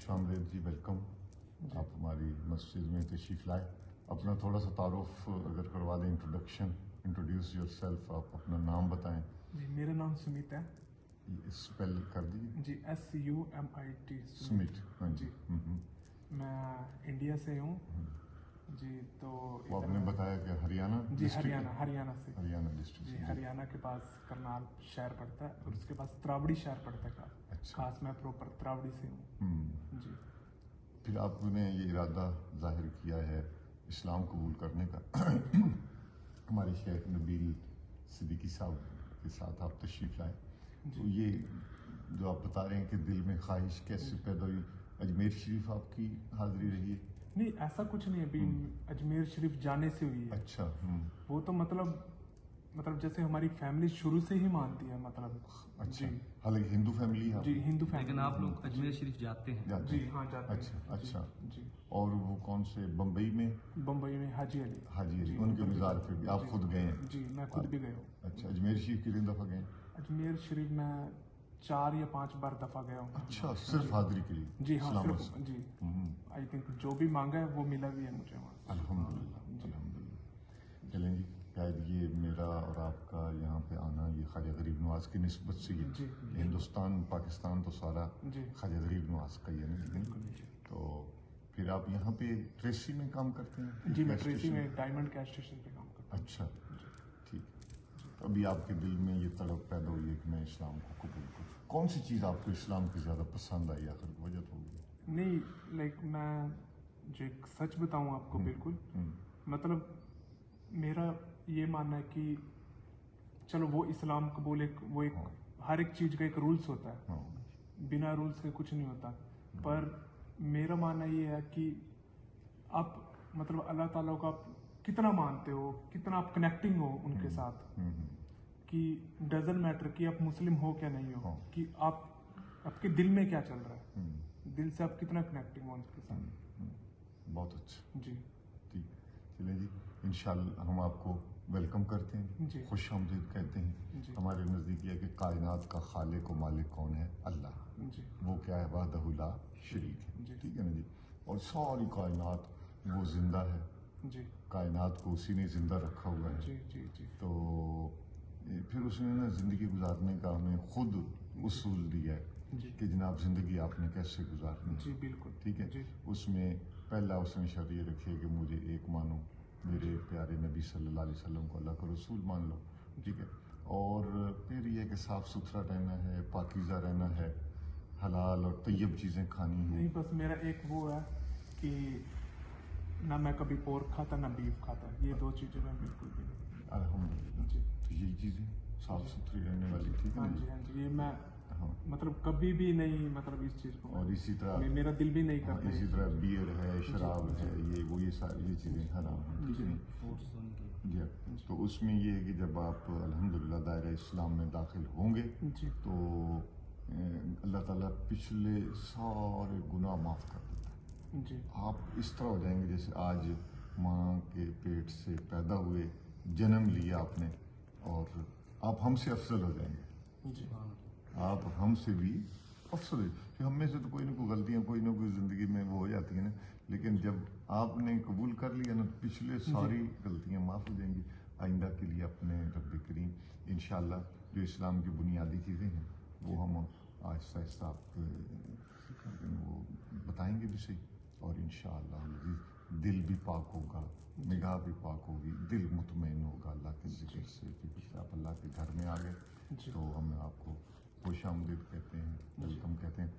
خوش آمدید جی، ویلکم. آپ ہماری مسجد میں تشریف لائے. اپنا تھوڑا سا تعارف اگر کروا دیں، انٹروڈیوس یور سیلف. آپ اپنا نام بتائیں. جی میرا نام سمیت ہے. اسپیل کر دیجیے. جی SUMIT. سمیت. ہاں جی. میں انڈیا سے ہوں. جی تو وہ آپ نے بتایا کہ ہریانہ. جی ہریانہ سے. ہریانہ ڈسٹرکٹ. جی ہریانہ کے پاس کرنال شہر پڑتا ہے اور اس کے پاس تراوڑی شہر پڑتا ہے. خاص میں پروپر تراوڑی سے ہوں. جی پھر آپ نے یہ ارادہ ظاہر کیا ہے اسلام قبول کرنے کا. ہمارے شیخ نبیل صدیقی صاحب کے ساتھ آپ تشریف لائے. تو یہ جو آپ بتا رہے ہیں کہ دل میں خواہش کیسے پیدا ہوئی؟ اجمیر شریف آپ کی حاضری رہی ہے؟ نہیں ایسا کچھ نہیں. ابھی اجمیر شریف جانے سے ہوئی ہے. اچھا. وہ تو مطلب جیسے ہماری فیملی شروع سے ہی مانتی ہے مطلب. اچھا. حالانکہ ہندو فیملی ہے. جی ہندو فیملی. لیکن آپ لوگ اجمیر شریف جاتے ہیں؟ جی ہاں جاتے ہیں. اچھا اچھا. جی اور وہ کون سے بمبئی میں حاجی علی ان کے مزار پہ بھی آپ خود گئے ہیں؟ جی میں خود بھی گیا ہوں. اچھا. اجمیر شریف کتنی دفعہ گئے ہیں؟ اجمیر شریف میں 4 یا 5 بار دفعہ گیا ہوں. اچھا. صرف حاضری کے لیے؟ جی ہاں صرف. جی آئی تھنک جو بھی مانگا ہے وہ ملا بھی ہے مجھے وہاں. الحمدللہ. چلیں جی. شاید یہ میرا اور آپ کا یہاں پہ آنا یہ خواجہ غریب نواز کی نسبت سے ہی ہندوستان پاکستان تو سارا خواجہ غریب نواز کا ہی ہے نا. تو پھر آپ یہاں پہ ٹریسی میں کام کرتے ہیں؟ جی میں ٹریسی میں ڈائمنڈ گیس اسٹیشن پہ کام کرتا ہوں. اچھا ٹھیک. ابھی آپ کے دل میں یہ تڑپ پیدا ہوئی ہے کہ میں اسلام کو قبول کروں. کون سی چیز آپ کو اسلام کی زیادہ پسند آئی؟ آخر وجہ تو ہوگی. نہیں لائک میں جو ایک سچ بتاؤں آپ کو بالکل مطلب میرا یہ ماننا ہے کہ چلو وہ اسلام قبول وہ ایک ہر ایک چیز کا ایک رولس ہوتا ہے. بنا رولس کے کچھ نہیں ہوتا. پر میرا ماننا یہ ہے کہ آپ مطلب اللہ تعالیٰ کو آپ کتنا مانتے ہو، کتنا آپ کنیکٹنگ ہو ان کے ساتھ، کہ ڈزنٹ میٹر کہ آپ مسلم ہو کیا نہیں ہو، کہ آپ کے دل میں کیا چل رہا ہے، دل سے آپ کتنا کنیکٹنگ ہو ان کے ساتھ. بہت اچھا. جی ٹھیک. چلیں جی. انشاءاللہ ہم آپ کو ویلکم کرتے ہیں. خوش آمدید کہتے ہیں. ہمارے نزدیک یہ کہ کائنات کا خالق و مالک کون ہے؟ اللہ. وہ کیا ہے؟ وحدہ لا شریک ہے. ٹھیک ہے نا جی. اور ساری کائنات وہ زندہ ہے. کائنات کو اسی نے زندہ رکھا ہوا ہے. تو پھر اس نے نا زندگی گزارنے کا ہمیں خود اصول دیا ہے کہ جناب زندگی آپ نے کیسے گزارنی ہے. جی بالکل. ٹھیک ہے. اس میں پہلا اس نے شرط یہ رکھی ہے کہ مجھے ایک مانو، میرے پیارے نبی صلی اللہ علیہ وسلم کو اللہ کا رسول مان لو. ٹھیک ہے. اور پھر یہ کہ صاف ستھرا رہنا ہے، پاکیزہ رہنا ہے، حلال اور طیب چیزیں کھانی ہیں. نہیں بس میرا ایک وہ ہے کہ نہ میں کبھی پورک کھاتا نہ بیف کھاتا. یہ 2 چیزیں میں بالکل بھی نہیں. الحمدللہ. تو یہی چیزیں صاف ستھری رہنے والی. ٹھیک ہے. ہاں جی یہ میں مطلب کبھی بھی نہیں مطلب اس چیز کو. اور اسی طرح میرا دل بھی نہیں کرتا. اسی طرح بیئر ہے، شراب ہے، یہ ساری چیزیں حرام ہیں. ٹھیک ہے. جی. تو اس میں یہ ہے کہ جب آپ الحمدللہ دائرہ اسلام میں داخل ہوں گے تو اللہ تعالیٰ پچھلے سارے گناہ معاف کر دیتا ہے. آپ اس طرح ہو جائیں گے جیسے آج ماں کے پیٹ سے پیدا ہوئے، جنم لیا آپ نے، اور آپ ہم سے افضل ہو جائیں گے. آپ ہم سے بھی افضل ہے. کہ ہم میں سے تو کوئی نہ کوئی غلطیاں کوئی نہ کوئی زندگی میں وہ ہو جاتی ہیں نا، لیکن جب آپ نے قبول کر لیا نا پچھلے ساری غلطیاں معاف ہو جائیں گی. آئندہ کے لیے اپنے رب کریم انشاءاللہ جو اسلام کی بنیادی چیزیں ہیں وہ ہم آہستہ آہستہ آپ وہ بتائیں گے بھی صحیح. اور انشاءاللہ دل بھی پاک ہوگا، نگاہ بھی پاک ہوگی، دل مطمئن ہوگا اللہ کے ذکر سے. کیونکہ آپ اللہ کے گھر میں آ گئے تو ہم آپ کو خوش آمدید کہتے ہیں، ویلکم کہتے ہیں.